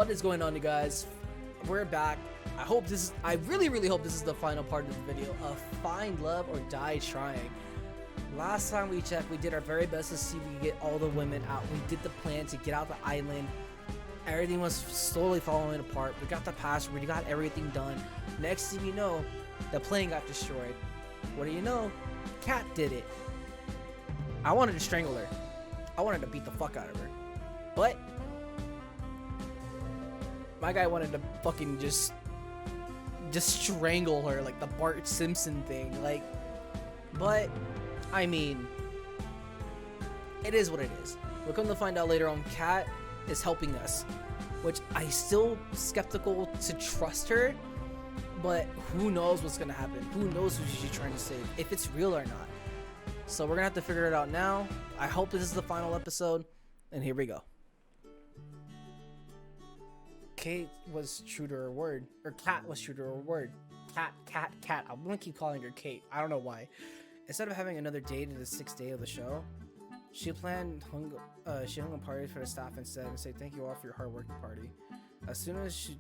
What is going on, you guys? We're back. I really hope this is the final part of the video of Find Love or Die Trying. Last time we checked, we did our very best to see if we could get all the women out. We did the plan to get out the island. Everything was slowly falling apart. We got the password, we got everything done. Next thing you know, the plane got destroyed. What do you know? Cat did it. I wanted to strangle her. I wanted to beat the fuck out of her. But my guy wanted to fucking just strangle her like the Bart Simpson thing. But I mean, it is what it is. We'll come to find out later on, Kat is helping us, which I still skeptical to trust her, but who knows what's gonna happen? Who knows who she's trying to save, if it's real or not. So we're gonna have to figure it out now. I hope this is the final episode, and here we go. Kate was true to her word, or Kat was true to her word. Kat. I'm gonna keep calling her Kate. I don't know why. Instead of having another date in the 6th day of the show, she hung a party for the staff instead and said thank you all for your hard work party. As soon as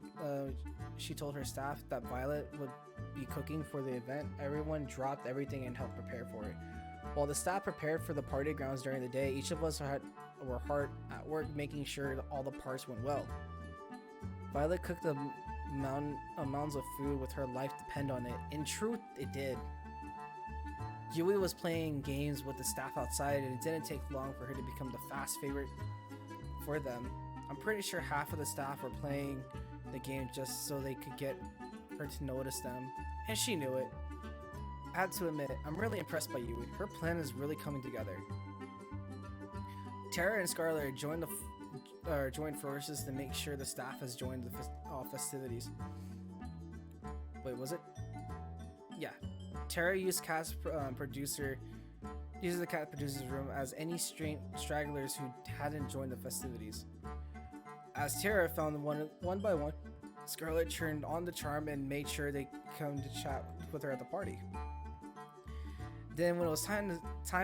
she told her staff that Violet would be cooking for the event, everyone dropped everything and helped prepare for it. While the staff prepared for the party grounds during the day, each of us were hard at work making sure that all the parts went well. Violet cooked a mounds of food with her life depend on it. In truth, it did. Yui was playing games with the staff outside, and it didn't take long for her to become the fast favorite for them. I'm pretty sure half of the staff were playing the game just so they could get her to notice them, and she knew it. I had to admit, I'm really impressed by Yui. Her plan is really coming together. Tara and Scarlet joined forces to make sure the staff has joined the festivities. Wait, was it? Yeah. Tara used the cat producer's room as any stragglers who hadn't joined the festivities. As Tara found one by one, Scarlet turned on the charm and made sure they come to chat with her at the party. Then when it was time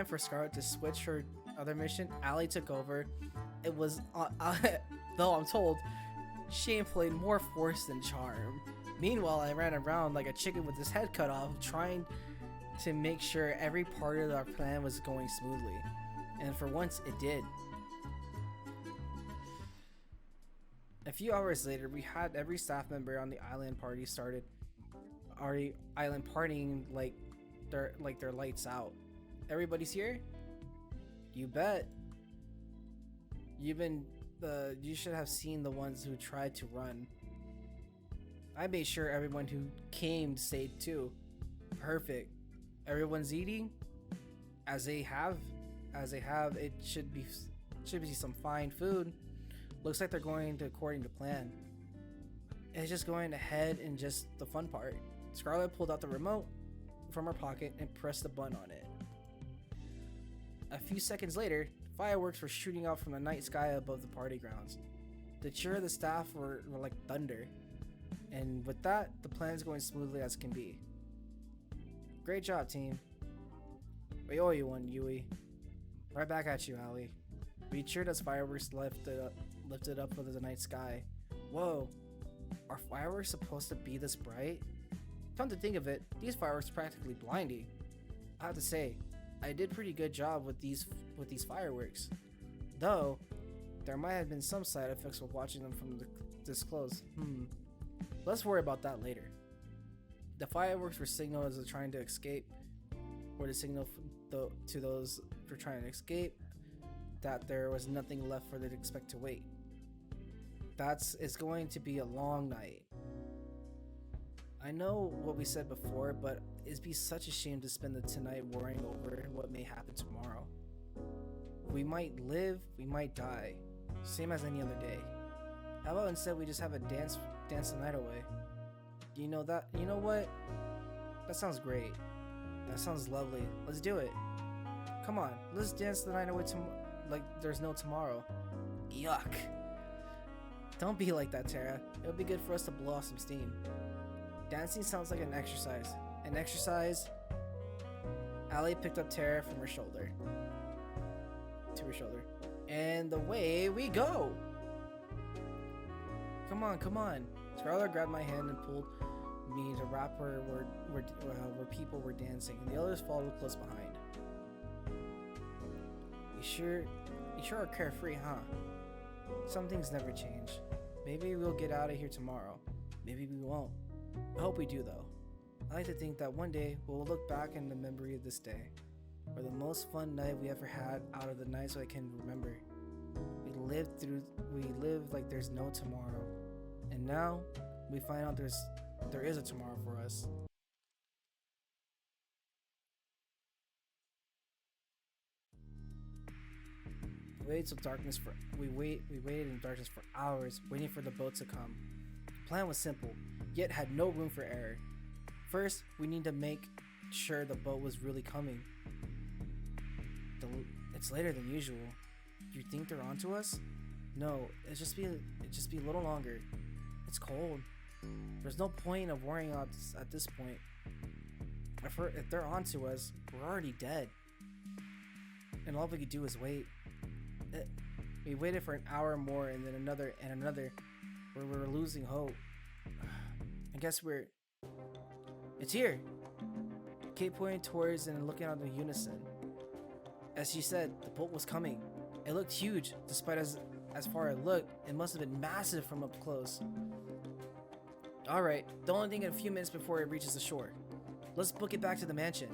for Scarlet to switch her other mission, Allie took over. It was, though I'm told, she employed more force than charm. Meanwhile, I ran around like a chicken with his head cut off, trying to make sure every part of our plan was going smoothly. And for once, it did. A few hours later, we had every staff member on the island partying like their lights out. Everybody's here? You bet. You should have seen the ones who tried to run. I made sure everyone who came stayed too. Perfect. Everyone's eating? As they have, it should be some fine food. Looks like they're going according to plan. It's just going ahead and just the fun part. Scarlet pulled out the remote from her pocket and pressed the button on it. A few seconds later, fireworks were shooting out from the night sky above the party grounds. The cheer of the staff were like thunder. And with that, the plan is going smoothly as can be. Great job, team. We owe you one, Yui. Right back at you, Allie. We cheered as fireworks lifted up over the night sky. Whoa, are fireworks supposed to be this bright? Come to think of it, these fireworks are practically blinding. I have to say, I did a pretty good job with these fireworks. Though, there might have been some side effects with watching them from this close. Let's worry about that later. The fireworks were signaled as they're trying to escape, or the signal to those for trying to escape that there was nothing left for them to expect to wait. It's going to be a long night. I know what we said before, but it'd be such a shame to spend the tonight worrying over what may happen tomorrow. We might live, we might die, same as any other day. How about instead we just have a dance the night away? You know what? That sounds great. That sounds lovely. Let's do it. Come on, let's dance the night away like there's no tomorrow. Yuck. Don't be like that, Tara. It would be good for us to blow off some steam. Dancing sounds like an exercise. An exercise? Allie picked up Tara from her shoulder. To her shoulder. And away we go! Come on, come on. Scarlet grabbed my hand and pulled me to wrap her where people were dancing, and the others followed close behind. You sure are carefree, huh? Some things never change. Maybe we'll get out of here tomorrow. Maybe we won't. I hope we do, though. I like to think that one day we'll look back in the memory of this day, or the most fun night we ever had out of the nights I can remember. We lived like there's no tomorrow, and now we find out there is a tomorrow for us. We waited in darkness for hours, waiting for the boat to come. The plan was simple, yet had no room for error. First, we need to make sure the boat was really coming. It's later than usual. You think they're onto us? No, it'd just be a little longer. It's cold. There's no point of worrying at this point. If they're onto us, we're already dead. And all we could do is wait. We waited for an hour more, and then another and another, where we were losing hope. I guess it's here. Kate pointed towards and looking out in unison. As she said, the boat was coming. It looked huge, despite as far as it looked. It must have been massive from up close. Alright, the only thing in a few minutes before it reaches the shore. Let's book it back to the mansion.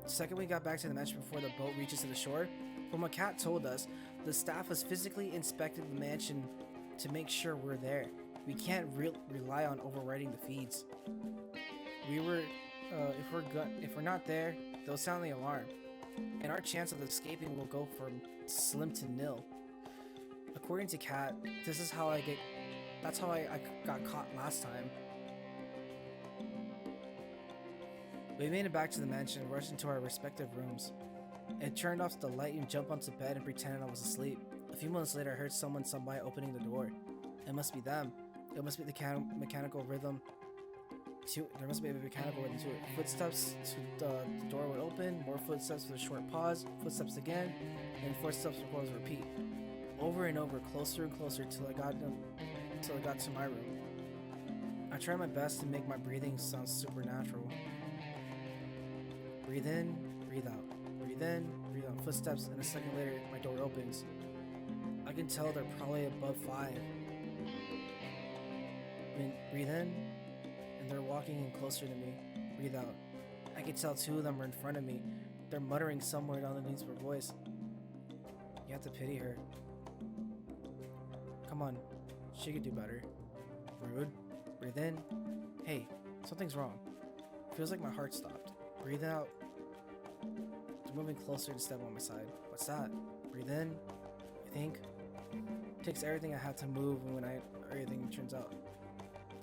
The second we got back to the mansion before the boat reaches to the shore, from what Kat told us, the staff has physically inspected the mansion to make sure we're there. We can't rely on overriding the feeds. If we're not there, they'll sound the alarm, and our chance of escaping will go from slim to nil. According to Kat, that's how I got caught last time. We made it back to the mansion and rushed into our respective rooms. I turned off the light and jumped onto bed and pretended I was asleep. A few moments later, I heard someone by opening the door. It must be them. It must be the mechanical rhythm. There must be a mechanical rhythm to it. Footsteps to the door would open, more footsteps with a short pause, footsteps again, and footsteps with a pause repeat. Over and over, closer and closer until I got to my room. I tried my best to make my breathing sound supernatural. Breathe in, breathe out. Breathe in, breathe out. Footsteps, and a second later, my door opens. I can tell they're probably above 5. Breathe in, and they're walking in closer to me. Breathe out. I can tell 2 of them are in front of me. They're muttering somewhere underneath their voice. You have to pity her. Come on, she could do better. Rude. Breathe in. Hey, something's wrong. Feels like my heart stopped. Breathe out. They're moving closer to step on my side. What's that? Breathe in. I think. Takes everything I have to move when everything turns out.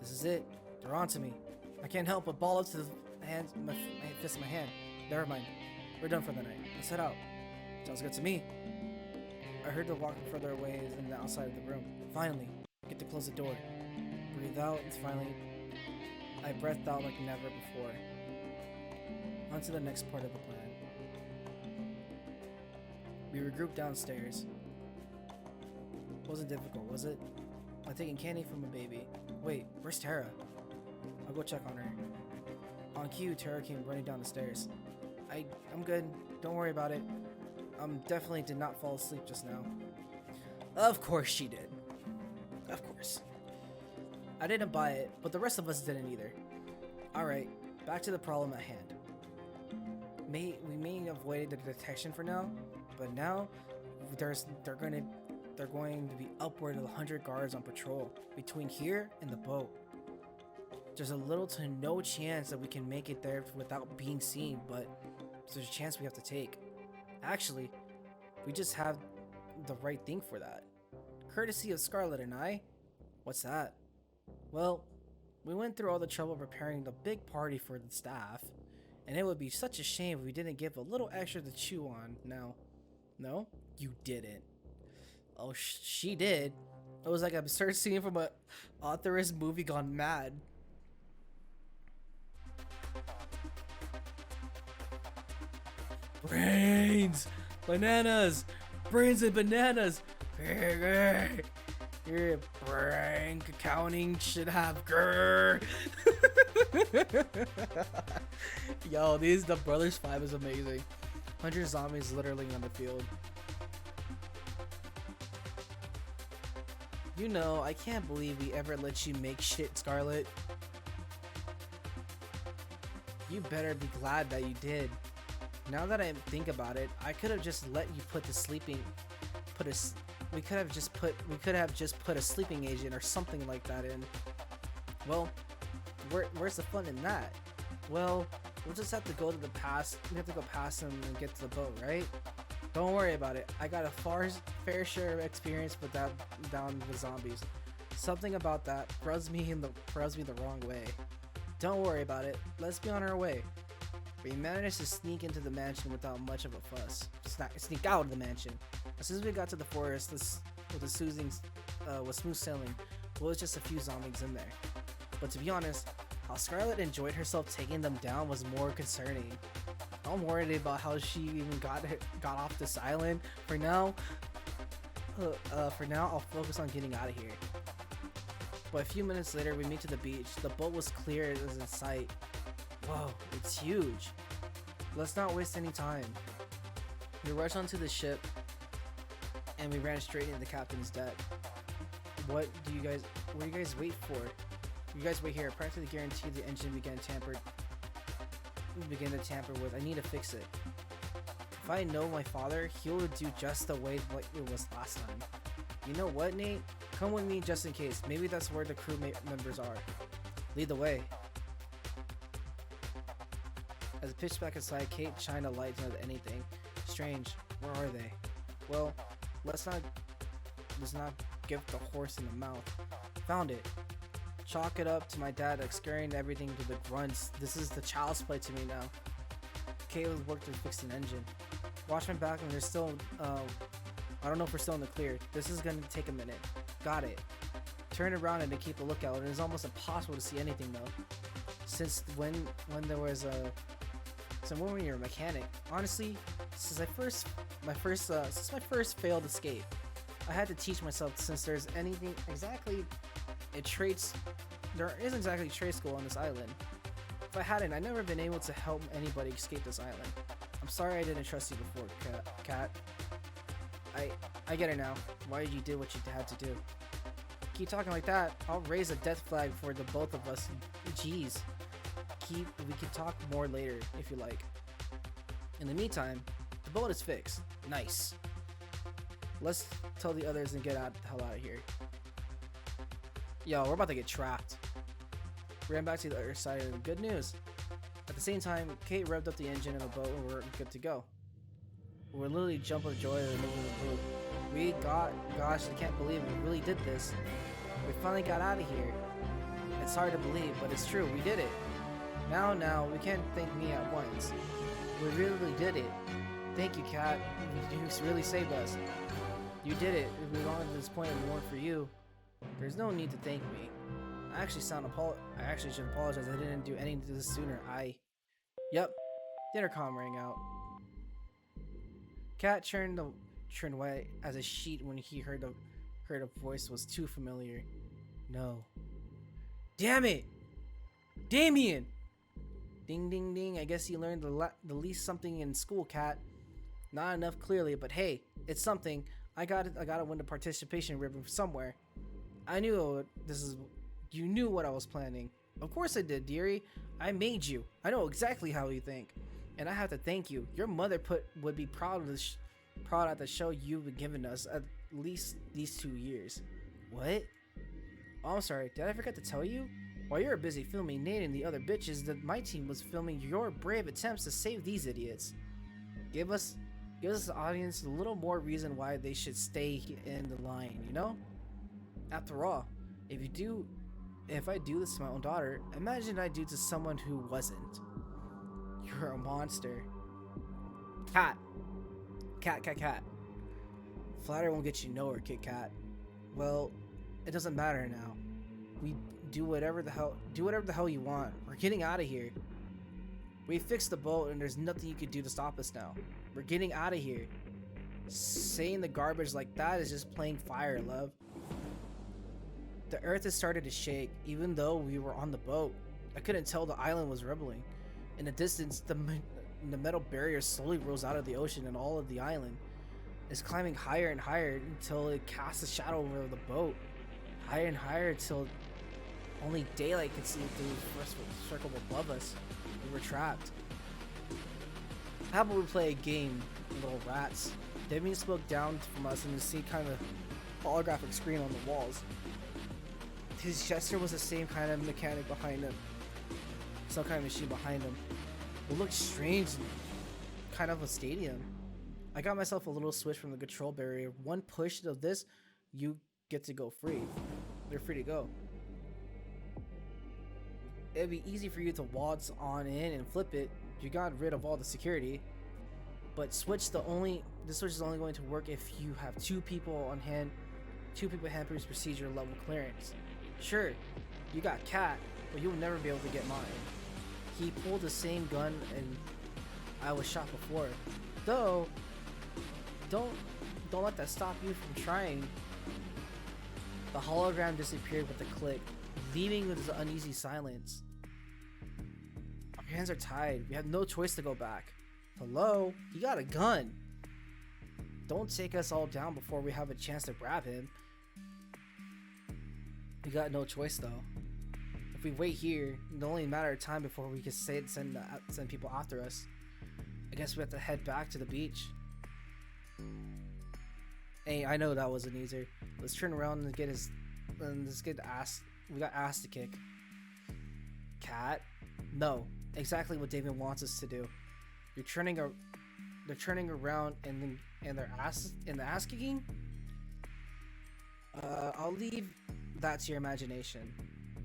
This is it. They're onto me. I can't help but ball up to the my fist in my hand. Never mind. We're done for the night. Let's head out. Sounds good to me. I heard them walking further away than the outside of the room. Finally, get to close the door. Breathe out, and finally, I breathed out like never before. On to the next part of the plan. We regrouped downstairs. Wasn't difficult, was it? Like taking candy from a baby. Wait, where's Tara? I'll go check on her. On cue, Tara came running down the stairs. I'm good. Don't worry about it. Definitely did not fall asleep just now. Of course she did. Of course. I didn't buy it, but the rest of us didn't either. Alright, back to the problem at hand. We may have avoided the detection for now, but now they're going to be upward of 100 guards on patrol between here and the boat. There's a little to no chance that we can make it there without being seen, but there's a chance we have to take. Actually, we just have the right thing for that. Courtesy of Scarlet and I. What's that? Well, we went through all the trouble preparing the big party for the staff, and it would be such a shame if we didn't give a little extra to chew on now. No? You didn't. Oh, she did. It was like an absurd scene from a authoress movie gone mad. Brains! Bananas! Brains and bananas! Your bank accounting should have grrr. Yo, the Brothers 5 is amazing. 100 zombies literally on the field. You know, I can't believe we ever let you make shit, Scarlet. You better be glad that you did. Now that I think about it, I could have just let you put the sleeping, we could have just put a sleeping agent or something like that in. Well, where's the fun in that? Well, we'll just have to go to the past. We have to go past him and get to the boat, right? Don't worry about it. I got a fair share of experience with that down with zombies. Something about that rubs me the wrong way. Don't worry about it. Let's be on our way. We managed to sneak into the mansion without much of a fuss. Sneak out of the mansion. As soon as we got to the forest, with smooth sailing, well, it was just a few zombies in there. But to be honest, how Scarlet enjoyed herself taking them down was more concerning. I'm worried about how she even got off this island. For now, I'll focus on getting out of here. But a few minutes later, we meet to the beach. The boat was clear as in sight. Whoa, it's huge. Let's not waste any time. We rushed onto the ship, and we ran straight into the captain's deck. What do you guys wait for? You guys wait here. I practically guarantee the engine begin to tamper with. I need to fix it. If I know my father, he would do just the way like it was last time. You know what, Nate? Come with me just in case. Maybe that's where the crew members are. Lead the way. As it pitched back inside, Kate shined a light into anything. Strange. Where are they? Well, let's not give the horse in the mouth. Found it. Chalk it up to my dad scaring everything to the grunts. This is the child's play to me now. Kate was working to fix the engine. Watch my back and there's still, I don't know if we're still in the clear. This is gonna take a minute. Got it. Turn around and to keep a lookout. It is almost impossible to see anything though. Since when there was when you're a mechanic. Honestly, since my first failed escape, I had to teach myself since there isn't exactly trade school on this island. If I hadn't, I'd never been able to help anybody escape this island. I'm sorry I didn't trust you before, Cat. I get it now. Why you did what you had to do. Keep talking like that, I'll raise a death flag for the both of us. Jeez. We can talk more later if you like. In the meantime, the boat is fixed. Nice. Let's tell the others and get the hell out of here. Yo, we're about to get trapped. Ran back to the other side of the good news. At the same time, Kate revved up the engine of the boat and we're good to go. We're literally jumping with joy at the moving the boat. Gosh, I can't believe we really did this. We finally got out of here. It's hard to believe, but it's true, we did it. Now, we can't thank me at once. We really did it. Thank you, Kat. You really saved us. You did it. If we got to this point and weren't for you, there's no need to thank me. I actually should apologize. I didn't do anything to this sooner. Yep. The intercom rang out. Kat turned away as a sheet when he heard a voice was too familiar. No. Damn it! Damien! Ding ding ding, I guess you learned the least something in school, Kat. Not enough clearly, but hey, it's something. I gotta win the participation ribbon somewhere. I knew you knew what I was planning. Of course I did, dearie. I made you. I know exactly how you think. And I have to thank you. Your mother would be proud of proud at the show you've given us at least these 2 years. What? Oh, I'm sorry, did I forget to tell you? While you were busy filming Nate and the other bitches, my team was filming your brave attempts to save these idiots. Give us the audience a little more reason why they should stay in the line, you know? After all, if I do this to my own daughter, imagine I do to someone who wasn't. You're a monster. Cat. Flatter won't get you nowhere, Kit Kat. Well, it doesn't matter now. We do whatever the hell you want. We're getting out of here. We fixed the boat and there's nothing you can do to stop us now. We're getting out of here. Saying the garbage like that is just playing fire, love. The earth has started to shake, even though we were on the boat. I couldn't tell the island was rumbling. In the distance, the metal barrier slowly rose out of the ocean, and all of the island is climbing higher and higher until it casts a shadow over the boat. Higher and higher until only daylight could see through the circle above us. We were trapped. How about we play a game, little rats? Damien spoke down from us and you see kind of holographic screen on the walls. His gesture was the same kind of mechanic behind him. Some kind of machine behind him. It looked strange and kind of a stadium. I got myself a little switch from the control barrier. One push of this, you get to go free. You're free to go. It'd be easy for you to waltz on in and flip it. You got rid of all the security. But this switch is only going to work if you have two people on hand. Two people hampers procedure level clearance. Sure, you got Cat, but you'll never be able to get mine. He pulled the same gun and I was shot before. Though, don't let that stop you from trying. The hologram disappeared with a click, leaving with this uneasy silence. Our hands are tied. We have no choice to go back. Hello? He got a gun. Don't take us all down before we have a chance to grab him. We got no choice though. If we wait here, it's only a matter of time before we can send people after us. I guess we have to head back to the beach. Hey, I know that wasn't easier. Let's turn around and we got ass to kick. Cat? No, exactly what David wants us to do. They're turning around and they're ass kicking. I'll leave that to your imagination.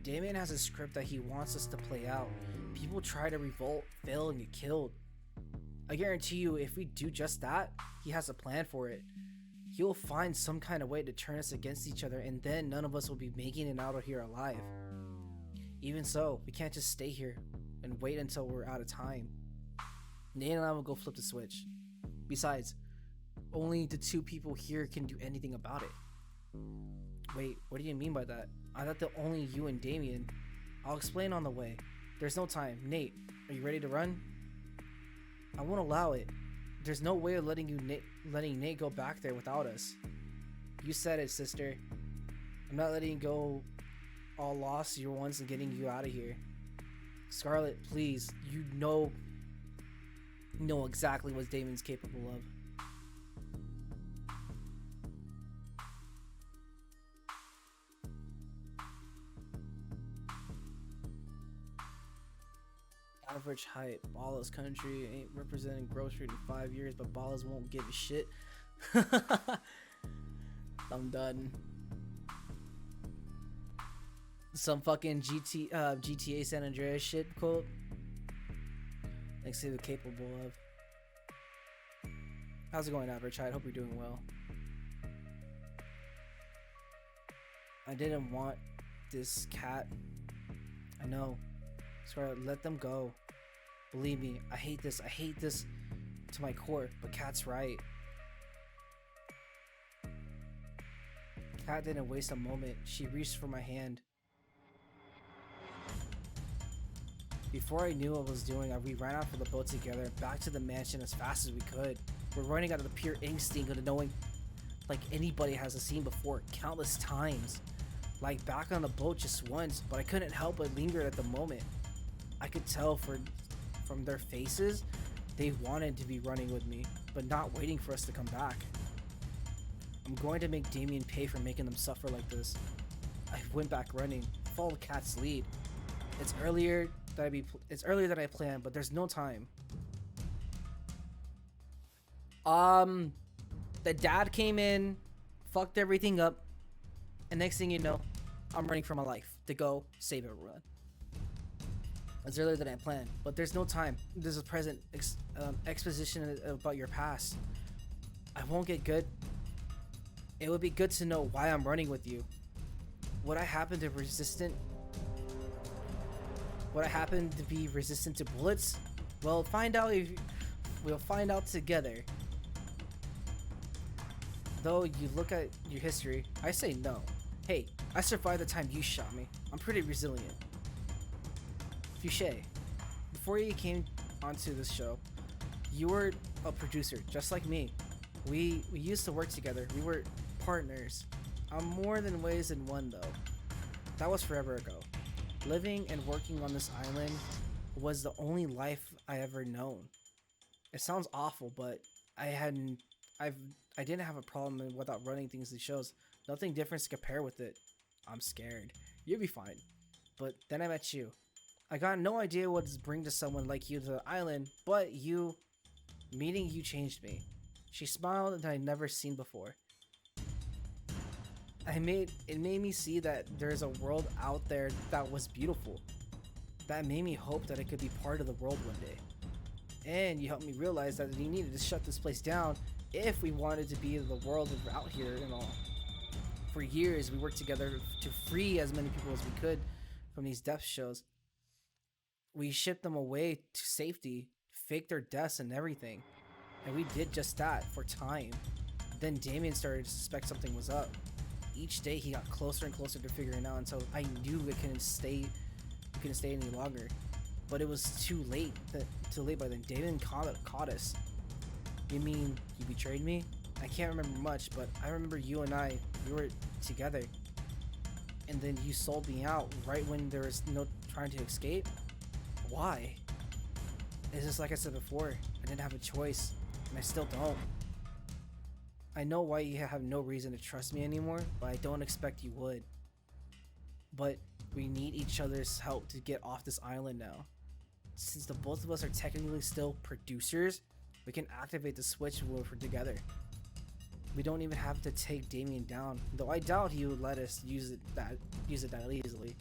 Damien has a script that he wants us to play out. People try to revolt, fail, and get killed. I guarantee you, if we do just that, he has a plan for it. He'll find some kind of way to turn us against each other, and then none of us will be making it out of here alive. Even so, we can't just stay here and wait until we're out of time. Nate and I will go flip the switch. Besides, only the two people here can do anything about it. Wait, what do you mean by that? I thought that only you and Damien. I'll explain on the way. There's no time. Nate, are you ready to run? I won't allow it. There's no way of letting Nate go back there without us. You said it, sister. I'm not letting you go all lost your ones and getting you out of here. Scarlet, please. You know exactly what Damon's capable of. Average height. Balla's country ain't representing growth rate in 5 years, but Ballas won't give a shit. I'm done. Some fucking GTA San Andreas shit quote. Thanks to the capable of. How's it going, Average height? Hope you're doing well. I didn't want this cat. I know. Scarlet, let them go. Believe me, I hate this. I hate this to my core, but Cat's right. Cat didn't waste a moment. She reached for my hand. Before I knew what I was doing, we ran out of the boat together, back to the mansion as fast as we could. We're running out of the pure instinct of knowing, like anybody has seen before, countless times. Like back on the boat just once, but I couldn't help but linger at the moment. I could tell from their faces, they wanted to be running with me, but not waiting for us to come back. I'm going to make Damien pay for making them suffer like this. I went back running, followed Cat's lead. It's earlier than I planned, but there's no time. The dad came in, fucked everything up, and next thing you know, I'm running for my life to go save everyone. It's earlier than I planned, but there's no time. There's a present exposition about your past. I won't get good. It would be good to know why I'm running with you. Would I happen to be resistant to bullets? Well, we'll find out together. Though you look at your history, I say no. Hey, I survived the time you shot me. I'm pretty resilient. Fouché, before you came onto this show, you were a producer, just like me. We used to work together. We were partners. On more than ways than one, though. That was forever ago. Living and working on this island was the only life I ever known. It sounds awful, but I didn't have a problem without running things to shows. Nothing different to compare with it. I'm scared. You'll be fine. But then I met you. I got no idea what to bring to someone like you to the island, but meeting you changed me. She smiled that I'd never seen before. It made me see that there's a world out there that was beautiful. That made me hope that I could be part of the world one day. And you helped me realize that we needed to shut this place down if we wanted to be the world out here and all. For years, we worked together to free as many people as we could from these death shows. We shipped them away to safety, faked their deaths and everything. And we did just that for time. Then Damien started to suspect something was up. Each day he got closer and closer to figuring it out until I knew we couldn't stay any longer. But it was too late by then. Damien caught us. You mean he betrayed me? I can't remember much, but I remember you and we were together. And then you sold me out right when there was no trying to escape? Why? It's just like I said before, I didn't have a choice, and I still don't. I know why you have no reason to trust me anymore, but I don't expect you would. But we need each other's help to get off this island now. Since the both of us are technically still producers, we can activate the switch when we're together. We don't even have to take Damien down, though I doubt he would let us use it that easily.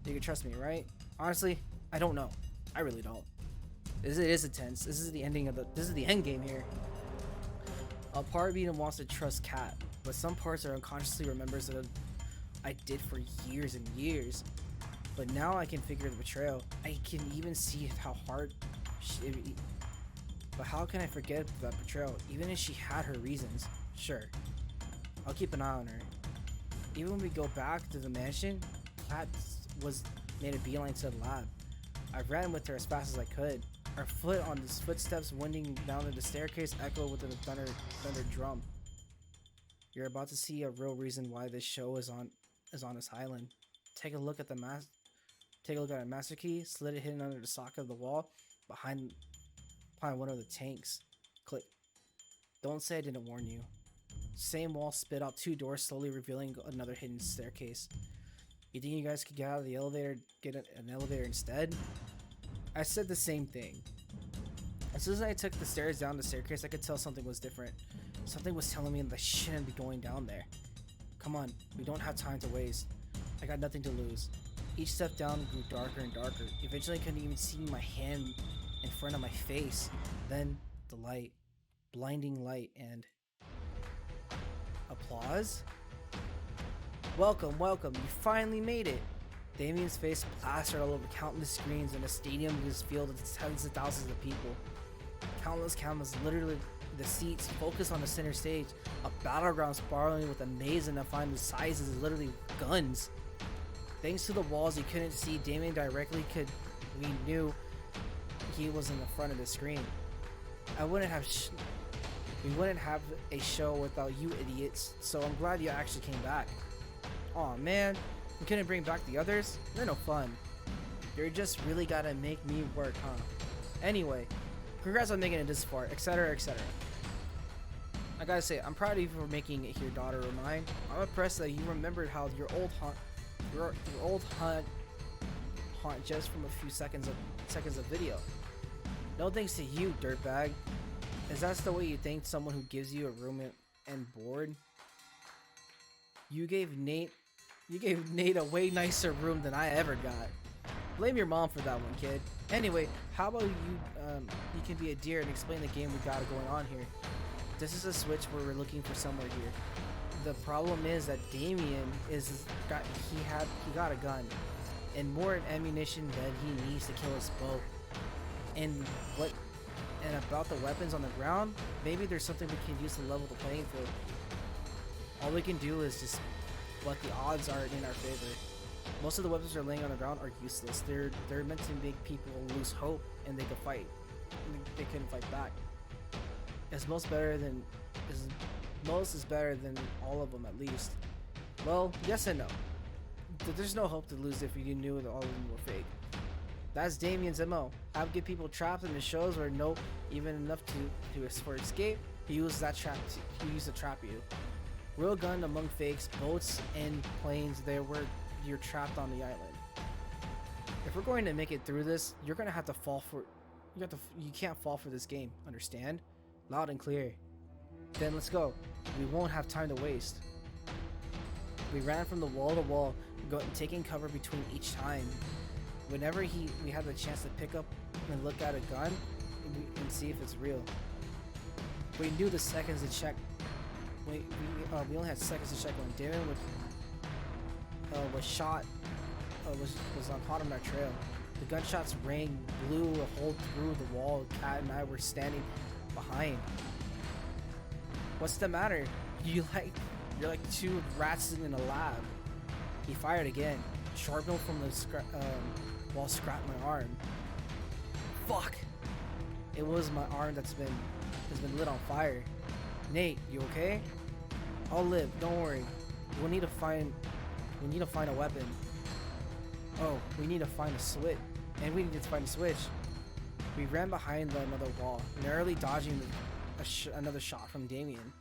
You can trust me, right? Honestly, I don't know. I really don't. It is intense. This is the end game here. A part of me wants to trust Kat, but some parts are unconsciously remembers that I did for years and years. But now I can figure the betrayal. I can even see how hard but how can I forget that betrayal, even if she had her reasons? Sure, I'll keep an eye on her. Even when we go back to the mansion, Kat made a beeline to the lab. I ran with her as fast as I could. Our foot on the footsteps winding down the staircase echoed with a thunder drum. You're about to see a real reason why this show is on this island. Take a look at our master key, slid it hidden under the socket of the wall behind one of the tanks. Click. Don't say I didn't warn you. Same wall spit out 2 doors, slowly revealing another hidden staircase. You think you guys could get out of the elevator, get an elevator instead? I said the same thing. As soon as I took the stairs down the staircase, I could tell something was different. Something was telling me that I shouldn't be going down there. Come on, we don't have time to waste. I got nothing to lose. Each step down grew darker and darker. Eventually I couldn't even see my hand in front of my face. Then the light, blinding light, and applause? Welcome, you finally made it. Damien's face plastered all over countless screens, and the stadium was filled with tens of thousands of people. Countless cameras, literally the seats, focused on the center stage. A battleground sprawling with a maze and defined the sizes, literally guns. Thanks to the walls you couldn't see Damien directly, we knew he was in the front of the screen. We wouldn't have a show without you idiots, so I'm glad you actually came back. Aw man, you couldn't bring back the others? They're no fun. You're just really gotta make me work, huh? Anyway, congrats on making it this far, etc, etc. I gotta say, I'm proud of you for making it here, daughter of mine. I'm impressed that you remembered how your old haunt just from a few seconds of video. No thanks to you, dirtbag. Is that the way you thank someone who gives you a room and board? You gave Nate a way nicer room than I ever got. Blame your mom for that one, kid. Anyway, how about you can be a dear and explain the game we got going on here. This is a switch where we're looking for somewhere here. The problem is that Damien he got a gun and more ammunition than he needs to kill us both. And about the weapons on the ground, maybe there's something we can use to level the playing field. All we can do is just but the odds aren't in our favor. Most of the weapons they're laying on the ground are useless. They're meant to make people lose hope and they can fight. They couldn't fight back. Is most is better than all of them at least. Well, yes and no. There's no hope to lose if you knew that all of them were fake. That's Damien's MO. Have get people trapped in the shows where no even enough for escape. He uses that trap. He used to trap you. Real gun among fakes, boats and planes. You're trapped on the island. If we're going to make it through this, you're gonna have to fall for. You can't fall for this game. Understand? Loud and clear. Then let's go. We won't have time to waste. We ran from the wall to wall, taking cover between each time. Whenever we had the chance to pick up and look at a gun and see if it's real. We knew the seconds to check. We only had seconds to check when Damon was shot. Was on hot on our trail. The gunshots rang, blew a hole through the wall. Kat and I were standing behind. What's the matter? You're like two rats in a lab. He fired again. Sharpnel from the wall scrapped my arm. Fuck! It was my arm has been lit on fire. Nate, you okay? I'll live. Don't worry. We need to find a weapon. Oh, we need to find a switch. And we need to find a switch. We ran behind another wall, narrowly dodging another shot from Damien.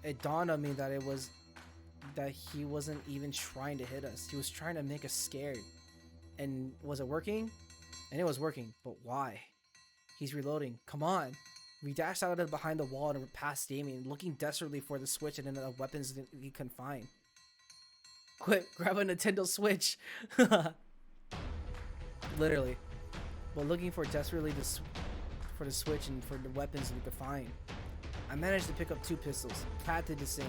It dawned on me that he wasn't even trying to hit us. He was trying to make us scared. And was it working? And it was working, but why? He's reloading. Come on. We dashed out of behind the wall and past Damien, looking desperately for the switch and the weapons that he couldn't find. Quick, grab a Nintendo Switch. Literally. But looking for desperately for the switch and for the weapons we could find. I managed to pick up 2 pistols. Pat did the same.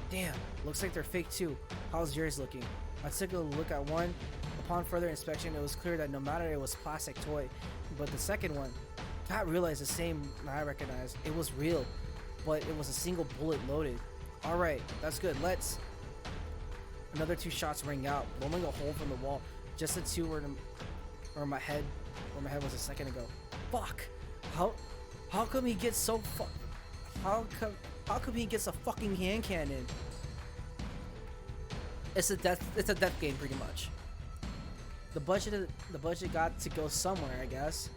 Damn, looks like they're fake too. How's yours looking? I took a look at one. Upon further inspection, it was clear that no matter it was plastic toy, but the second one, Pat realized the same I recognized. It was real, but it was a single bullet loaded. Alright, that's good. Let's... Another 2 shots rang out, blowing a hole from the wall. Just the 2 where my head was a second ago. Fuck! How come he gets so how come he gets a fucking hand cannon? It's a death game pretty much. The budget got to go somewhere, I guess.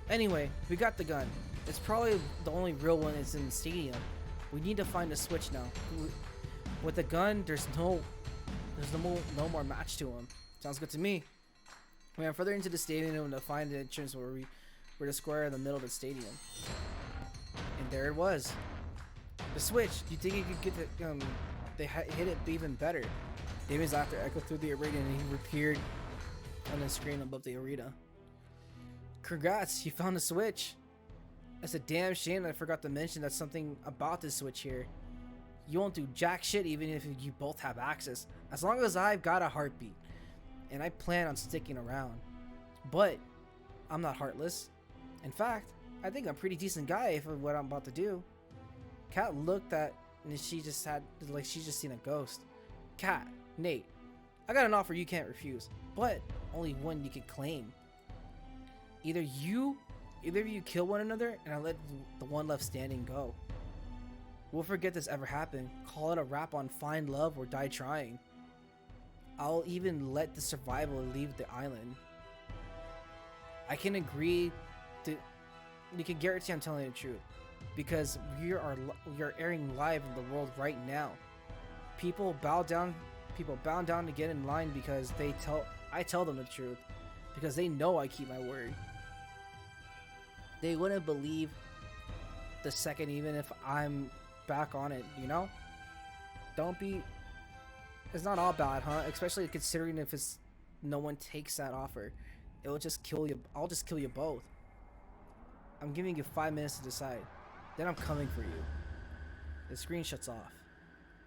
Anyway, we got the gun. It's probably the only real one that's in the stadium. We need to find a switch now. With the gun, there's no more match to him. Sounds good to me. We went further into the stadium to find the entrance where we were the square in the middle of the stadium. And there it was. The switch. Do you think you could get the they hit it even better? David's laughter echoed through the arena and he appeared on the screen above the arena. Congrats, you found the switch. It's a damn shame that I forgot to mention that something about this switch here. You won't do jack shit even if you both have access. As long as I've got a heartbeat. And I plan on sticking around. But I'm not heartless. In fact, I think I'm a pretty decent guy for what I'm about to do. Kat looked at and she just seen a ghost. Kat, Nate, I got an offer you can't refuse, but only one you can claim. Either of you kill one another and I let the one left standing go. We'll forget this ever happened. Call it a wrap on find love or die trying. I'll even let the survival leave the island. I can agree to... You can guarantee I'm telling the truth. Because we are airing live in the world right now. People bow down to get in line because I tell them the truth. Because they know I keep my word. They wouldn't believe the second even if I'm back on it, you know? Don't be... It's not all bad, huh? Especially considering if no one takes that offer. It will just kill you. I'll just kill you both. I'm giving you 5 minutes to decide. Then I'm coming for you. The screen shuts off.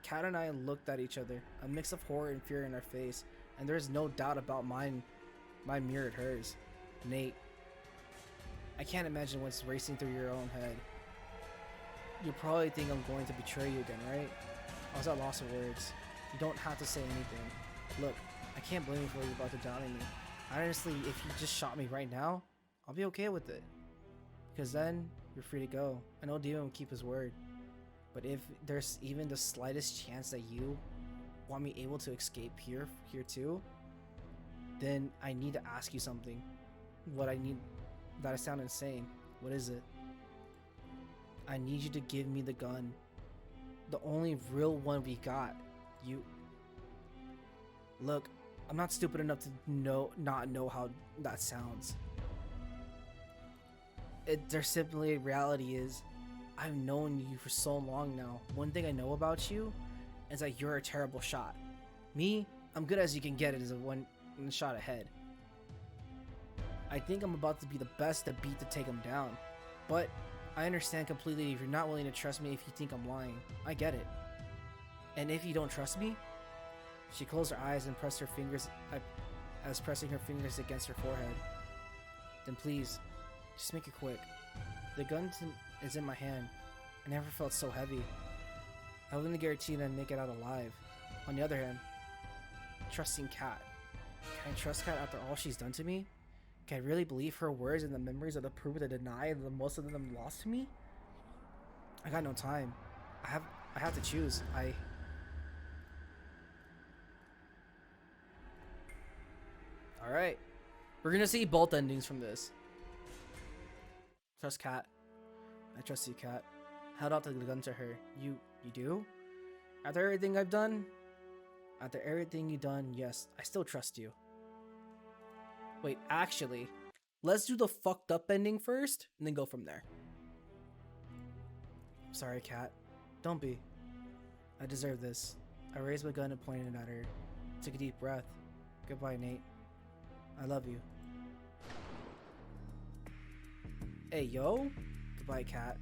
Kat and I looked at each other, a mix of horror and fear in our face, and there is no doubt about my mirrored hers. Nate, I can't imagine what's racing through your own head. You probably think I'm going to betray you again, right? I was at loss of words. You don't have to say anything. Look, I can't blame you for what you're about to do to me. Honestly, if you just shot me right now, I'll be okay with it. Because then, you're free to go. I know Demon will keep his word. But if there's even the slightest chance that you want me able to escape here too, then I need to ask you something. What I need, that I sound insane. What is it? I need you to give me the gun. The only real one we got. You... Look, I'm not stupid enough to not know how that sounds. There's simply reality is, I've known you for so long now. One thing I know about you is that you're a terrible shot. Me, I'm good as you can get it as a one shot ahead. I think I'm about to be the best to beat to take him down. But I understand completely if you're not willing to trust me if you think I'm lying. I get it. And if you don't trust me, she closed her eyes and pressed her fingers as pressing her fingers against her forehead. Then please, just make it quick. The gun is in my hand. I never felt so heavy. I wouldn't guarantee that I'd make it out alive. On the other hand, trusting Kat. Can I trust Kat after all she's done to me? Can I really believe her words and the memories of the proof that deny and the most of them lost to me? I got no time. I have to choose. Alright. We're gonna see both endings from this. Trust Kat. I trust you, Kat. Held out the gun to her. You do? After everything I've done? After everything you've done, yes, I still trust you. Wait, actually, let's do the fucked up ending first, and then go from there. Sorry, Kat. Don't be. I deserve this. I raised my gun and pointed it at her. Took a deep breath. Goodbye, Nate. I love you. Hey, yo. Goodbye, Kat.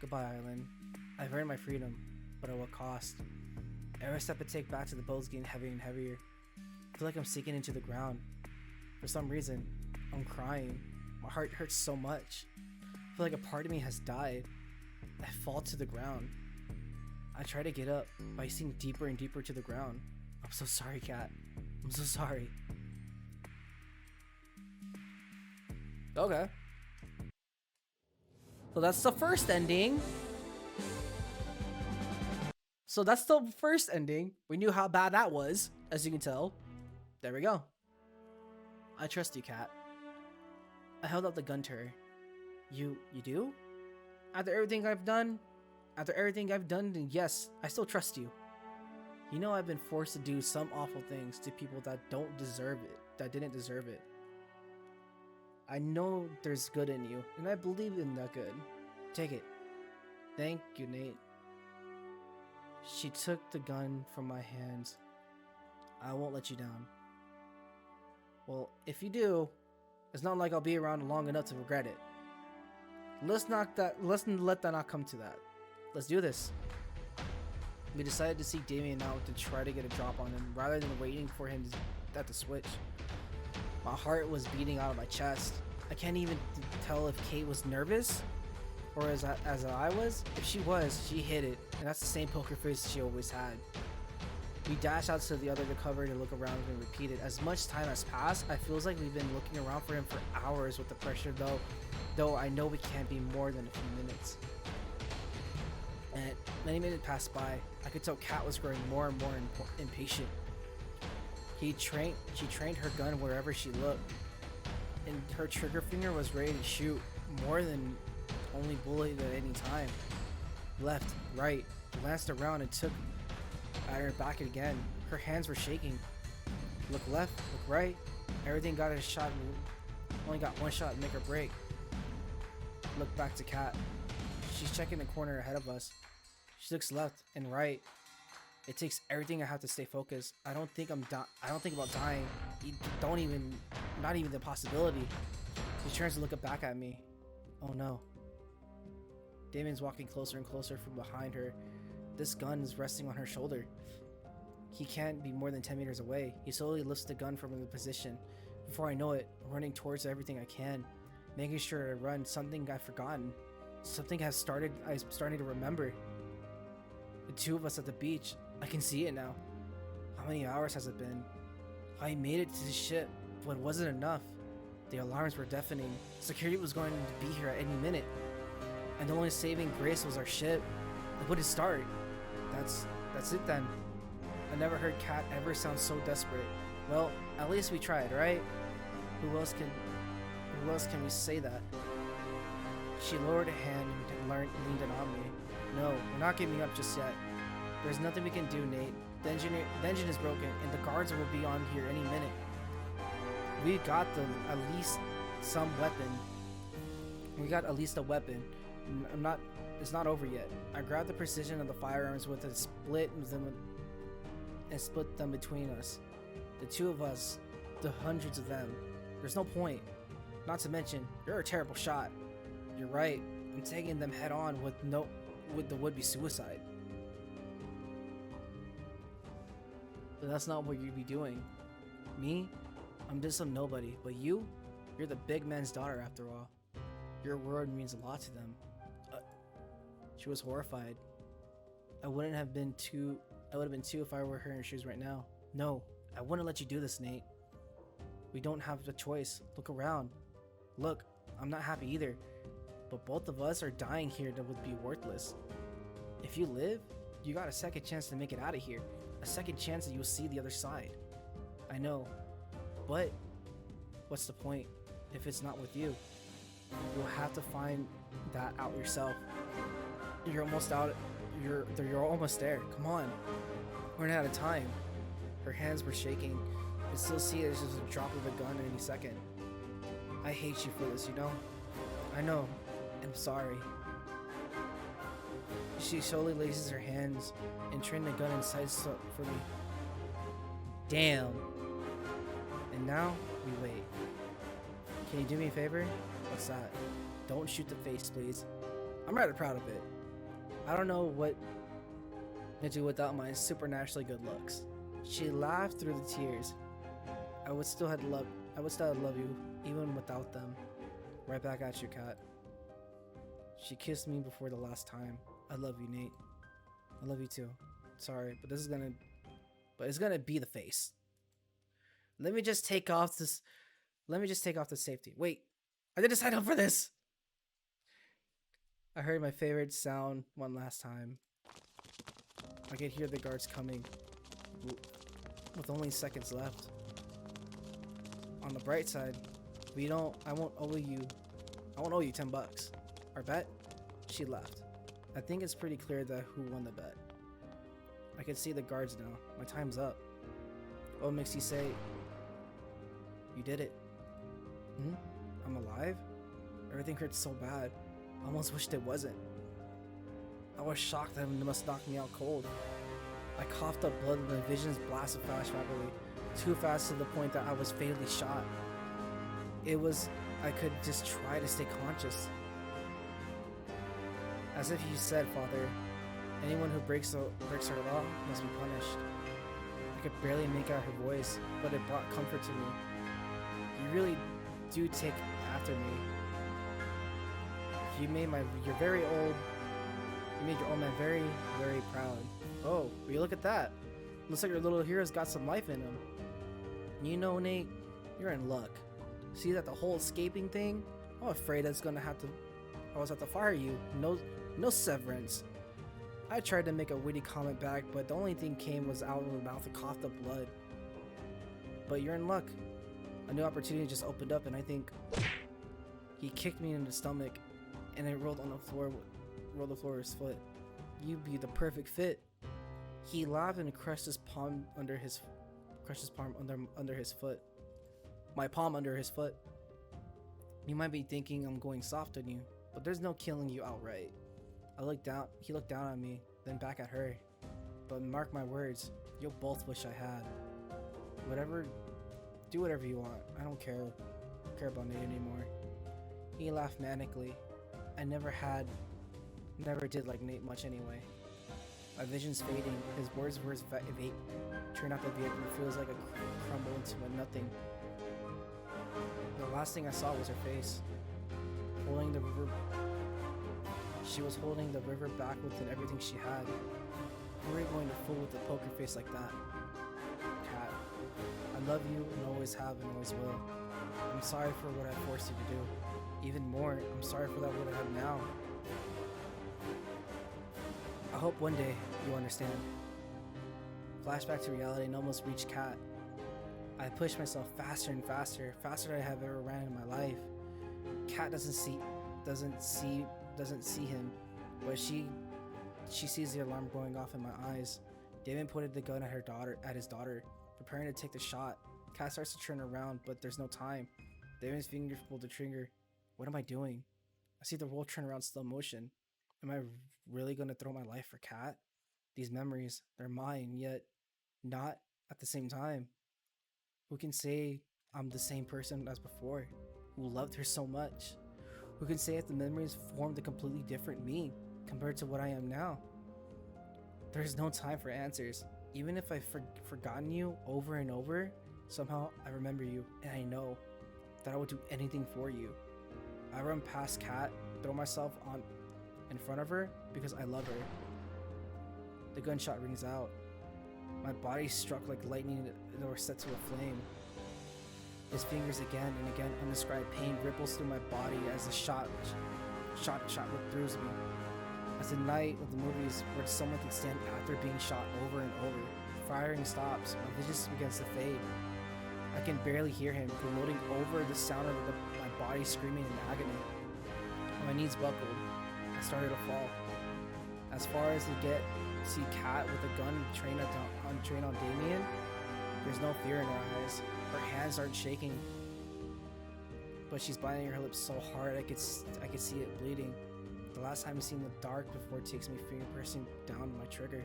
Goodbye, Island. I've earned my freedom, but at what cost? Every step I take back to the boat's getting heavier and heavier. I feel like I'm sinking into the ground. For some reason, I'm crying. My heart hurts so much. I feel like a part of me has died. I fall to the ground. I try to get up, but I sink deeper and deeper to the ground. I'm so sorry, Kat. I'm so sorry. Okay. So that's the first ending. We knew how bad that was, as you can tell. There we go. I trust you, Kat. I held out the gun to her. You do? After everything I've done, then yes, I still trust you. You know I've been forced to do some awful things to people that don't deserve it, that didn't deserve it. I know there's good in you, and I believe in that good. Take it. Thank you, Nate. She took the gun from my hands. I won't let you down. Well, if you do, it's not like I'll be around long enough to regret it. Let's let that not come to that. Let's do this. We decided to seek Damien out to try to get a drop on him rather than waiting for him at the switch. My heart was beating out of my chest. I can't even tell if Kate was nervous or as I was. If she was, she hit it, and that's the same poker face she always had. We dashed out to the other cover to look around and repeat it. As much time has passed, I feels like we've been looking around for him for hours with the pressure though I know we can't be more than a few minutes. And many minutes passed by. I could tell Kat was growing more and more impatient. She trained her gun wherever she looked, and her trigger finger was ready to shoot more than only bullet at any time. Left, right, glanced around and took at her back again. Her hands were shaking. Look left, look right. Everything got a shot. Only got one shot, make or break. Look back to Kat. She's checking the corner ahead of us. She looks left and right. It takes everything I have to stay focused. I don't think about dying. Not even the possibility. She turns to look back at me. Oh no. Damien's walking closer and closer from behind her. This gun is resting on her shoulder. He can't be more than 10 meters away. He slowly lifts the gun from the position. Before I know it, I'm running towards everything I can. Making sure to run something I've forgotten. Something I'm starting to remember. The two of us at the beach. I can see it now. many hours has it been? I made it to the ship, but it wasn't enough. The alarms were deafening. Security was going to be here at any minute. And the only saving grace was our ship. It wouldn't start. That's it then. I never heard Kat ever sound so desperate. Well, at least we tried, right? Who else can we say that? She lowered a hand and leaned it on me. No, we're not giving up just yet. There's nothing we can do, Nate. The engine is broken, and the guards will be on here any minute. We got them at least some weapon. We got at least a weapon. It's not over yet. I grabbed the precision of the firearms with a split them between us. The two of us, the hundreds of them. There's no point. Not to mention, you're a terrible shot. You're right. I'm taking them head on with the would-be suicide. But that's not what you'd be doing. Me? I'm just some nobody. But you're the big man's daughter after all. Your word means a lot to them. She was horrified. I would have been too if I were her in her shoes right now. No, I wouldn't let you do this, Nate. We don't have a choice. Look around. Look, I'm not happy either. But both of us are dying here that would be worthless. If you live, you got a second chance to make it out of here. A second chance that you'll see the other side. I know. But what's the point if it's not with you? You'll have to find that out yourself. You're almost out. You're almost there. Come on. We're running out of time. Her hands were shaking. I could still see it as just a drop of a gun any second. I hate you for this, you know? I know. I'm sorry. She slowly laces her hands and trained the gun inside for me. Damn. And now we wait. Can you do me a favor? What's that? Don't shoot the face, please. I'm rather proud of it. I don't know what to do without my supernaturally good looks. She laughed through the tears. I would still have love you even without them. Right back at you, Kat. She kissed me before the last time. I love you, Nate. I love you too. Sorry, but it's gonna be the face. Let me just take off the safety. Wait, I didn't sign up for this. I heard my favorite sound one last time. I could hear the guards coming with only seconds left. On the bright side, I won't owe you $10. Our bet? She left. I think it's pretty clear that who won the bet. I can see the guards now. My time's up. What makes you say you did it? I'm alive? Everything hurts so bad. I almost wished it wasn't. I was shocked that it must knock me out cold. I coughed up blood and the visions blasted fast rapidly. Too fast to the point that I was fatally shot. I could just try to stay conscious. As if you said, Father, anyone who breaks our law must be punished. I could barely make out her voice, but it brought comfort to me. You really do take after me. You made your old man very, very proud. Oh, will you look at that? Looks like your little hero's got some life in him. You know, Nate, you're in luck. See that the whole escaping thing? I'm afraid I was have to fire you. No severance. I tried to make a witty comment back, but the only thing came was out of my mouth and coughed up blood. But you're in luck. A new opportunity just opened up, and I think he kicked me in the stomach, and I rolled the floor with his foot. You'd be the perfect fit. He laughed and crushed his palm under his foot. My palm under his foot. You might be thinking I'm going soft on you, but there's no killing you outright. He looked down at me, then back at her. But mark my words, you'll both wish I had. Do whatever you want. I don't care about Nate anymore. He laughed manically. I never did like Nate much anyway. My vision's fading. His words were turned out to be, it feels like a crumble into a nothing. The last thing I saw was her face. Holding the river. She was holding the river back within everything she had. Who are you going to fool with a poker face like that? love you and always have and always will. I'm sorry for what I forced you to do. Even more, I'm sorry for that what I have now. I hope one day you understand. Flashback to reality and almost reached Kat. I pushed myself faster and faster than I have ever ran in my life. Kat doesn't see him, but she sees the alarm going off in my eyes. Damon pointed the gun at his daughter, preparing to take the shot. Kat starts to turn around, but there's no time. Damon's fingers pull the trigger. What am I doing? I see the world turn around slow motion. Am I really gonna throw my life for Kat? These memories, they're mine, yet not at the same time. Who can say I'm the same person as before, who loved her so much? Who can say if the memories formed a completely different me compared to what I am now? There's no time for answers. Even if I've forgotten you over and over, somehow I remember you, and I know that I would do anything for you. I run past Kat, throw myself on in front of her because I love her. The gunshot rings out. My body struck like lightning or set to a flame. His fingers again and again, undescribed pain ripples through my body as the shot ripped through me. As the night of the movies where someone can stand after being shot over and over. Firing stops, my vision begins to fade. I can barely hear him, promoting over the sound of my body screaming in agony. My knees buckled. I started to fall. As far as to get to see Kat with a gun trained on Damien, there's no fear in her eyes. Her hands aren't shaking, but she's biting her lips so hard I could see it bleeding. The last time I've seen the dark before it takes me finger pressing down my trigger.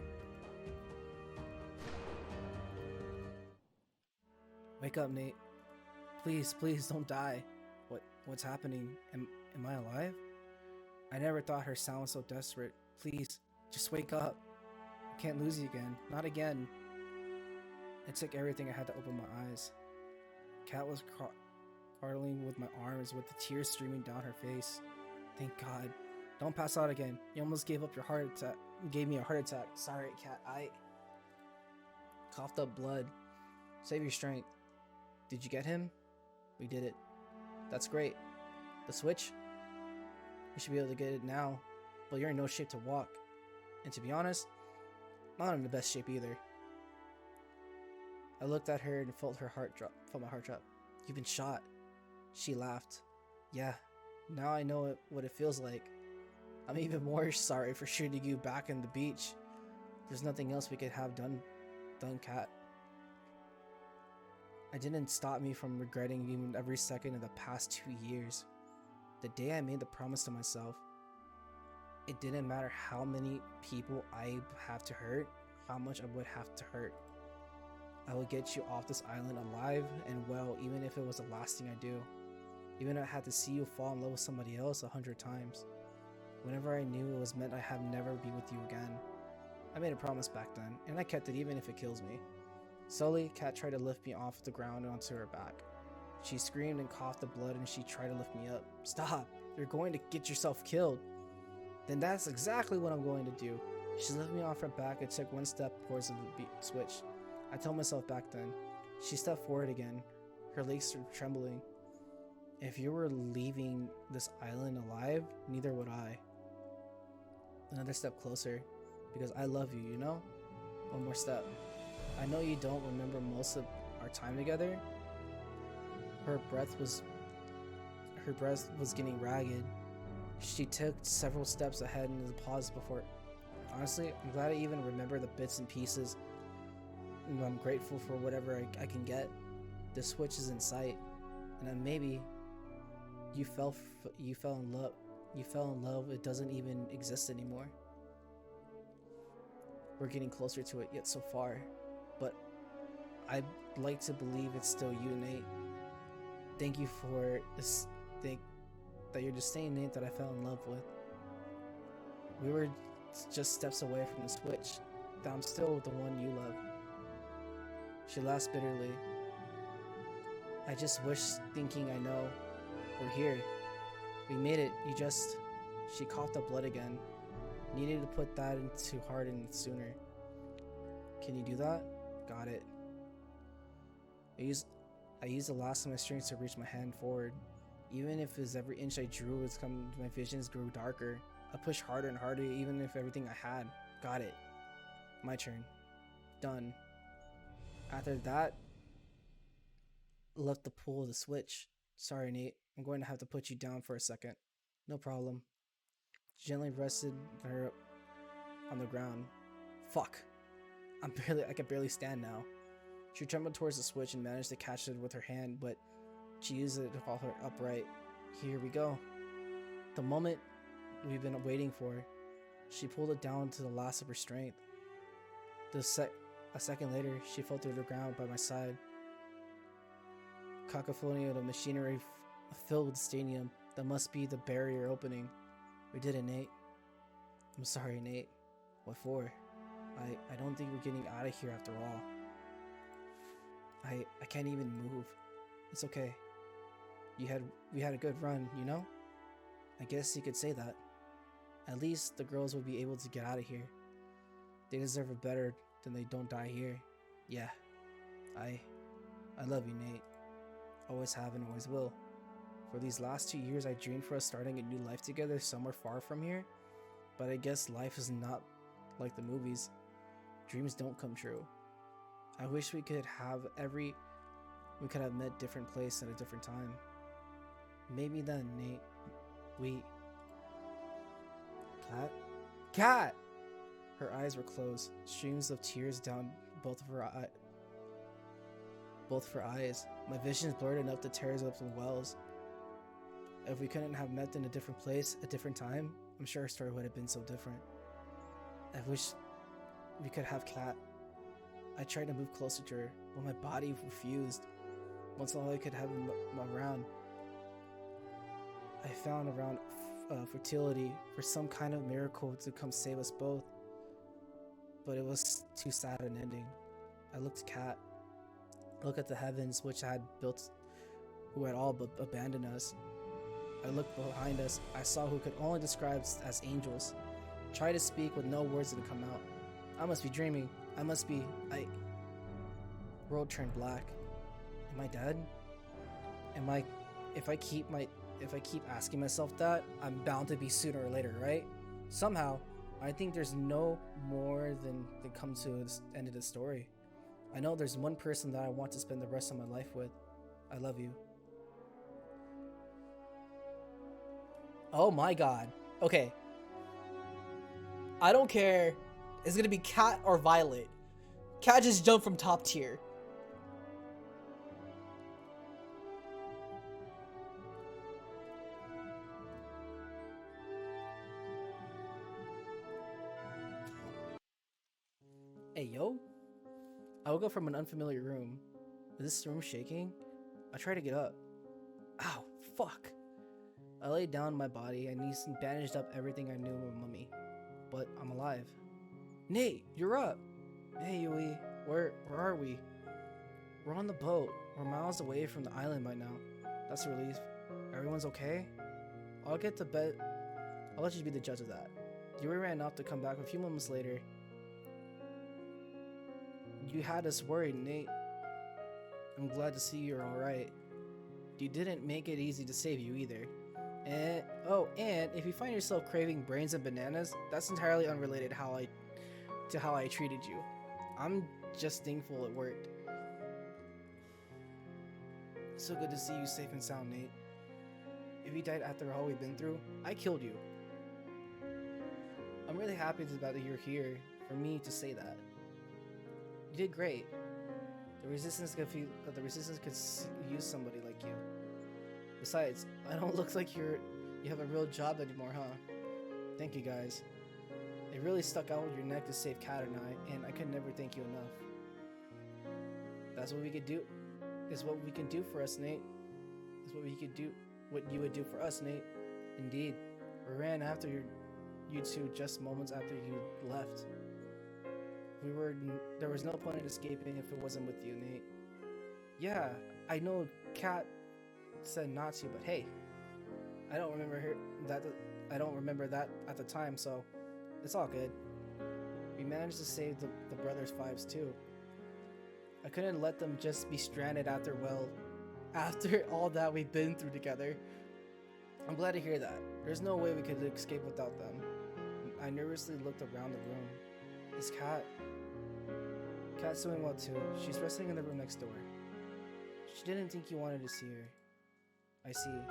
Wake up, Nate. Please don't die. What's happening? Am I alive? I never thought her sound was so desperate. Please, just wake up. I can't lose you again. Not again. It took everything I had to open my eyes. Kat was cradling with my arms with the tears streaming down her face. Thank God. Don't pass out again. You almost gave up your heart attack. Gave me a heart attack. Sorry, Kat. I coughed up blood. Save your strength. Did you get him? We did it. That's great. The switch? You should be able to get it now, but you're in no shape to walk. And to be honest, not in the best shape either. I looked at her and felt my heart drop. You've been shot. She laughed. Yeah, now I know what it feels like. I'm even more sorry for shooting you back in the beach. There's nothing else we could have done, Kat. It didn't stop me from regretting even every second of the past 2 years. The day I made the promise to myself, it didn't matter how many people I have to hurt, how much I would have to hurt. I would get you off this island alive and well, even if it was the last thing I do. Even if I had to see you fall in love with somebody else 100 times. Whenever I knew it was meant I have never be with you again. I made a promise back then, and I kept it even if it kills me. Slowly, Kat tried to lift me off the ground and onto her back. She screamed and coughed the blood and she tried to lift me up. Stop! You're going to get yourself killed! Then that's exactly what I'm going to do. She lifted me off her back and took one step towards the switch. I told myself back then. She stepped forward again. Her legs were trembling. If you were leaving this island alive, neither would I. Another step closer, because I love you, you know? One more step. I know you don't remember most of our time together. Her breath was getting ragged. She took several steps ahead and paused before. Honestly, I'm glad I even remember the bits and pieces. And I'm grateful for whatever I can get. The switch is in sight, and then maybe you fell in love. You fell in love. It doesn't even exist anymore. We're getting closer to it yet so far, but I'd like to believe it's still you, Nate. Thank you for this. That you're the same Nate that I fell in love with. We were just steps away from the switch. That I'm still the one you love. She laughs bitterly. I just wish thinking I know. We're here. We made it. She coughed up blood again. Needed to put that into heart and sooner. Can you do that? Got it. I used I used the last of my strength to reach my hand forward. Even if as every inch I drew, my visions grew darker. I pushed harder and harder, even if everything I had. Got it. My turn. Done. After that, left the pull of the switch. Sorry, Nate. I'm going to have to put you down for a second. No problem. Gently rested her on the ground. Fuck. I can barely stand now. She trembled towards the switch and managed to catch it with her hand, but she used it to hold her upright. Here we go. The moment we've been waiting for. She pulled it down to the last of her strength. A second later, she fell through the ground by my side. Cacophony of the machinery filled the stadium. That must be the barrier opening. We did it, Nate. I'm sorry, Nate. What for? I don't think we're getting out of here after all. I can't even move. It's okay. We had a good run, you know? I guess you could say that. At least the girls will be able to get out of here. They deserve it better than they don't die here. Yeah. I love you, Nate. Always have and always will. For these last 2 years, I dreamed for us starting a new life together somewhere far from here. But I guess life is not like the movies. Dreams don't come true. I wish we could have met different place at a different time. Maybe then, Nate, Cat! Her eyes were closed, streams of tears down both of her eyes. My visions blurred enough to tear up the wells. If we couldn't have met in a different place, a different time, I'm sure our story would have been so different. I wish we could have Cat. I tried to move closer to her, but my body refused. Once all I could have him around. I found around fertility for some kind of miracle to come save us both. But it was too sad an ending. I looked at Cat. I looked at the heavens which had built, who had all but abandoned us. I looked behind us. I saw who could only describe as angels. Tried to speak with no words that come out. I must be dreaming. World turned black. Am I dead? If I keep asking myself that, I'm bound to be sooner or later, right? Somehow, I think there's no more than come to the end of the story. I know there's one person that I want to spend the rest of my life with. I love you. Oh my god. Okay. I don't care. It's gonna be Cat or Violet. Cat just jumped from top tier. Hey, yo. I woke up from an unfamiliar room. Is this room shaking? I try to get up. Ow, fuck. I laid down on my body and bandaged up everything I knew of my mummy. But I'm alive. Nate, you're up. Hey, Yui. Where are we? We're on the boat. We're miles away from the island by now. That's a relief. Everyone's okay? I'll get to bed. I'll let you be the judge of that. Yui ran off to come back a few moments later. You had us worried, Nate. I'm glad to see you're alright. You didn't make it easy to save you either. And if you find yourself craving brains and bananas, that's entirely unrelated to how I treated you. I'm just thankful it worked. So good to see you safe and sound, Nate. If you died after all we've been through, I killed you. I'm really happy that you're here for me to say that. You did great. The resistance could use somebody like you. Besides, I don't look like you have a real job anymore, huh? Thank you guys. It really stuck out with your neck to save Cat and I could never thank you enough. That's what we could do. Is what we can do for us, Nate. Is what we could do. What you would do for us, Nate. Indeed, we ran after you two just moments after you left. There was no point in escaping if it wasn't with you, Nate. Yeah, I know Cat said not to, but hey, I don't remember that at the time, so it's all good. We managed to save the brothers' lives too. I couldn't let them just be stranded after, well, after all that we've been through together. I'm glad to hear that. There's no way we could escape without them. I nervously looked around the room. Is Kat's doing well too. She's resting in the room next door. She didn't think you wanted to see her. I see.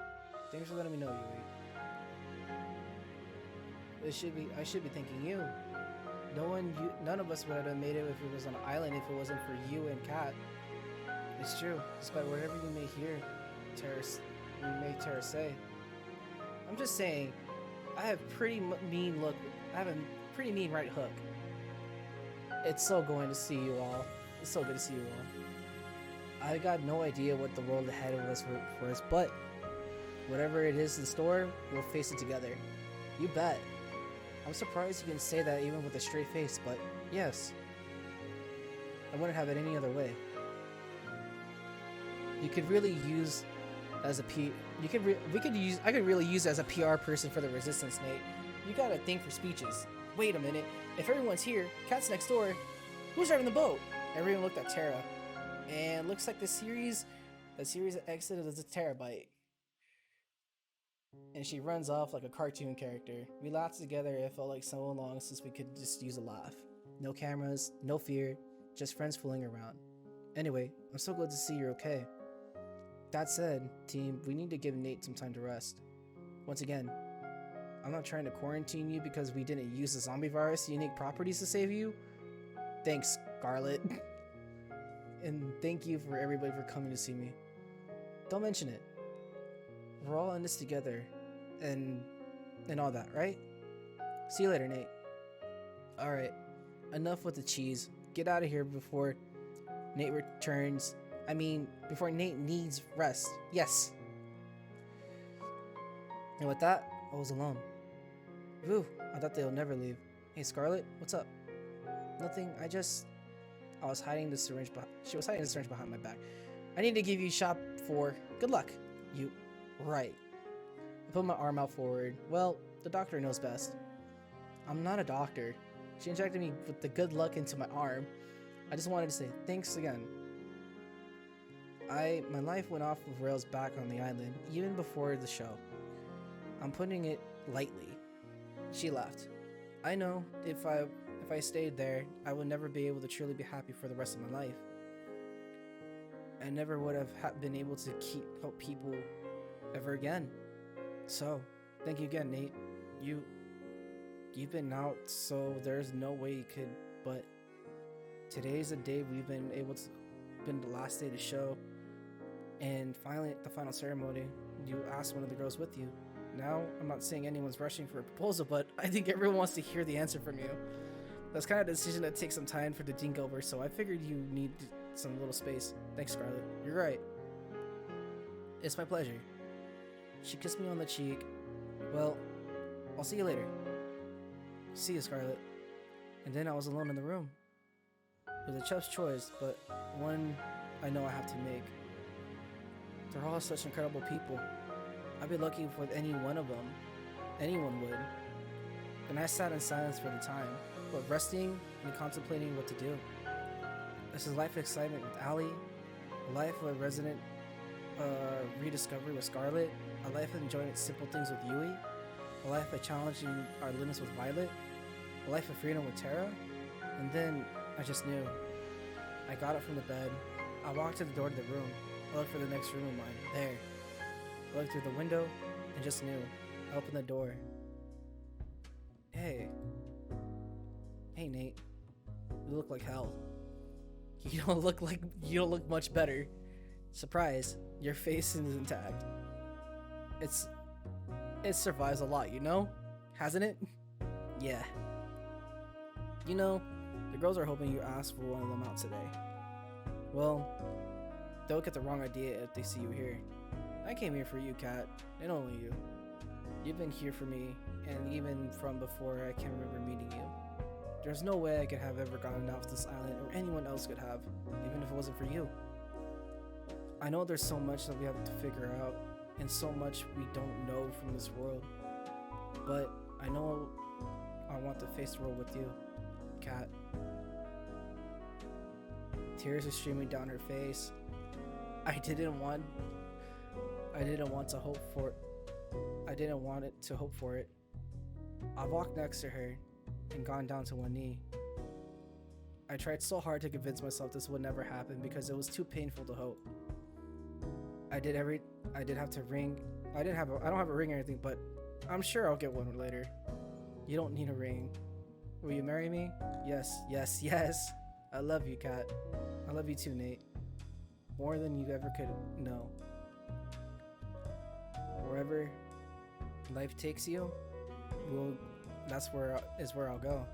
Thanks for letting me know, Yui. I should be thanking you. None of us would have made it if it was on an island if it wasn't for you and Kat. It's true. Despite whatever you may hear, Tara say. I'm just saying, I have a pretty mean right hook. It's so going to see you all. It's so good to see you all. I got no idea what the world ahead of us for us, but whatever it is in store, we'll face it together. You bet. I'm surprised you can say that even with a straight face, but yes. I wouldn't have it any other way. You could really use as a I could really use as a PR person for the resistance, Nate. You got a thing for speeches. Wait a minute. If everyone's here, Kat's next door. Who's driving the boat? Everyone looked at Tara. And looks like the series exited as a terabyte. And she runs off like a cartoon character. We laughed together. It felt like so long since we could just use a laugh. No cameras, no fear, just friends fooling around. Anyway, I'm so glad to see you're okay. That said, team, we need to give Nate some time to rest. Once again, I'm not trying to quarantine you because we didn't use the zombie virus unique properties to save you. Thanks, Scarlet. And thank you for everybody for coming to see me. Don't mention it. We're all in this together, and all that, right? See you later, Nate. Alright, enough with the cheese. Get out of here before Nate returns. Before Nate needs rest. Yes. And with that, I was alone. Whew, I thought they'll never leave. Hey, Scarlet, what's up? Nothing, I was hiding the syringe she was hiding the syringe behind my back. I need to give you shot 4. Good luck. You, right. I put my arm out forward. Well, the doctor knows best. I'm not a doctor. She injected me with the good luck into my arm. I just wanted to say thanks again. My life went off of rails back on the island, even before the show. I'm putting it lightly. She laughed. I know if I stayed there, I would never be able to truly be happy for the rest of my life. I never would have been able to help people ever again. So, thank you again, Nate. You've been out, so there's no way you could, but today's the day been the last day of the show, and finally at the final ceremony, you asked one of the girls with you. Now, I'm not saying anyone's rushing for a proposal, but I think everyone wants to hear the answer from you. That's kind of a decision that takes some time for the think over, so I figured you need some little space. Thanks, Scarlet. You're right. It's my pleasure. She kissed me on the cheek. Well, I'll see you later. See you, Scarlet. And then I was alone in the room. It was a tough choice, but one I know I have to make. They're all such incredible people. I'd be lucky with any one of them. Anyone would. And I sat in silence for the time, but resting and contemplating what to do. This is life excitement with Allie, a life of a resident rediscovery with Scarlet, a life of enjoying simple things with Yui, a life of challenging our limits with Violet, a life of freedom with Tara, and then I just knew. I got up from the bed. I walked to the door to the room. I looked for the next room of mine. There. I looked through the window and just knew. I opened the door. Hey. Hey, Nate. You look like hell. You don't look much better. Surprise, your face is intact. It survives a lot, you know? Hasn't it? Yeah. You know, the girls are hoping you ask for one of them out today. Well, they'll get the wrong idea if they see you here. I came here for you, Kat, and only you. You've been here for me, and even from before I can remember meeting you. There's no way I could have ever gotten off this island, or anyone else could have, even if it wasn't for you. I know there's so much that we have to figure out, and so much we don't know from this world. But I know I want to face the world with you, Kat. Tears were streaming down her face. I didn't want to hope for I didn't want it to hope for it. I walked next to her and gone down to one knee. I tried so hard to convince myself this would never happen because it was too painful to hope. I don't have a ring or anything, but I'm sure I'll get one later. You don't need a ring. Will you marry me? Yes, yes, yes. I love you, Kat. I love you too, Nate. More than you ever could know. Wherever life takes you, that's where I'll go.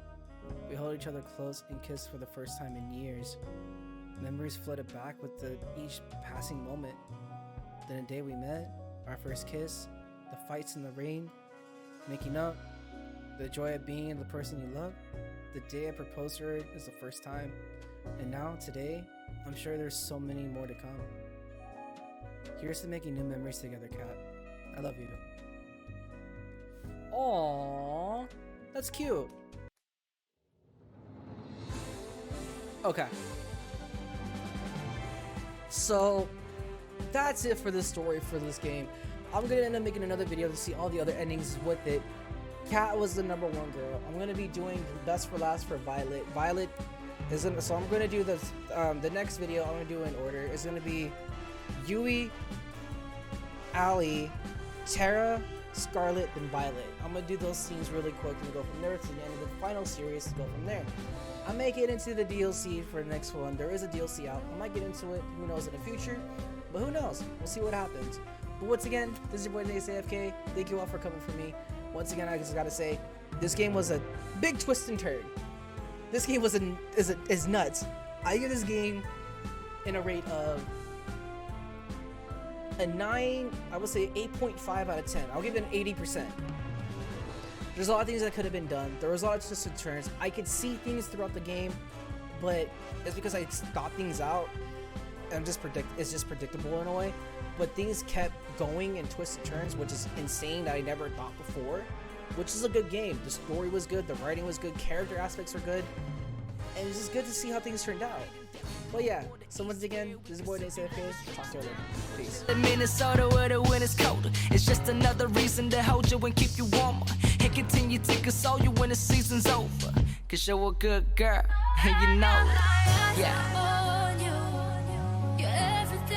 We held each other close and kissed for the first time in years. Memories flooded back with each passing moment. Then the day we met, our first kiss, the fights in the rain, making up, the joy of being the person you love. The day I proposed to her is the first time. And now, today, I'm sure there's so many more to come. Here's to making new memories together, Kat. I love you. Aww, that's cute. Okay. So, that's it for the story for this game. I'm gonna end up making another video to see all the other endings with it. Kat was the #1 girl. I'm gonna be doing best for last for Violet. Violet isn't, so I'm gonna do this. The next video I'm gonna do in order is gonna be Yui, Allie, Terra, Scarlet, and Violet. I'm gonna do those scenes really quick and go from there to the end of the final series to go from there. I may get into the DLC for the next one. There is a DLC out. I might get into it, who knows, in the future. But who knows? We'll see what happens. But once again, this is your boy Nate AFK. Thank you all for coming for me. Once again, I just gotta say, this game was a big twist and turn. This game was is nuts. I give this game in a rate of a 9, I would say 8.5 out of 10. I'll give it an 80%. There's a lot of things that could have been done. There was a lot of twists and turns. I could see things throughout the game, but it's because I thought things out. And it's just predictable in a way. But things kept going and twists and turns, which is insane that I never thought before. Which is a good game. The story was good, the writing was good, character aspects were good. And it's just good to see how things turned out. But yeah, so once again, this is your boy Nate AFK. Talk to you later. Peace. Minnesota where the winter's colder. It's just another reason to hold you and keep you warmer. And continue to console you when the season's over. Cause you're a good girl, and you know it. Yeah.